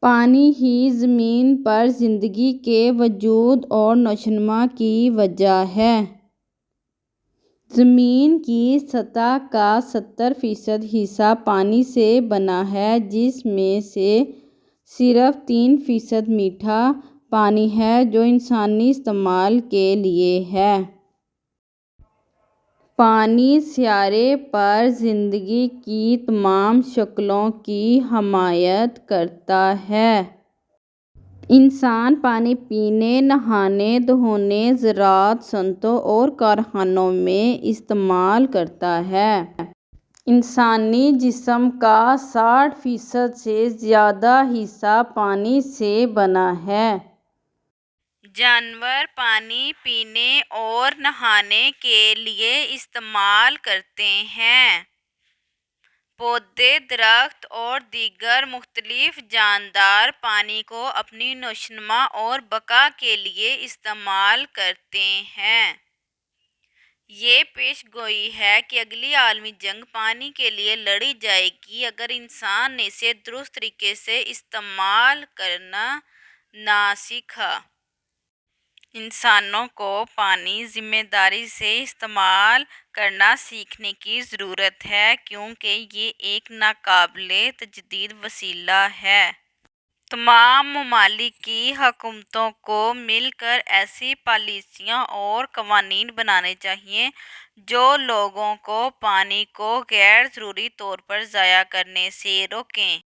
پانی ہی زمین پر زندگی کے وجود اور نشوونما کی وجہ ہے۔ زمین کی سطح کا 70% حصہ پانی سے بنا ہے، جس میں سے صرف 3% میٹھا پانی ہے جو انسانی استعمال کے لیے ہے۔ پانی سیارے پر زندگی کی تمام شکلوں کی حمایت کرتا ہے۔ انسان پانی پینے، نہانے دھونے، زراعت، صنعتوں اور کارخانوں میں استعمال کرتا ہے۔ انسانی جسم کا 60% سے زیادہ حصہ پانی سے بنا ہے۔ جانور پانی پینے اور نہانے کے لیے استعمال کرتے ہیں۔ پودے، درخت اور دیگر مختلف جاندار پانی کو اپنی نشوونما اور بقا کے لیے استعمال کرتے ہیں۔ یہ پیش گوئی ہے کہ اگلی عالمی جنگ پانی کے لیے لڑی جائے گی اگر انسان نے اسے درست طریقے سے استعمال کرنا نہ سیکھا۔ انسانوں کو پانی ذمہ داری سے استعمال کرنا سیکھنے کی ضرورت ہے کیونکہ یہ ایک ناقابل تجدید وسیلہ ہے۔ تمام ممالک کی حکومتوں کو مل کر ایسی پالیسیاں اور قوانین بنانے چاہئیں جو لوگوں کو پانی کو غیر ضروری طور پر ضائع کرنے سے روکیں۔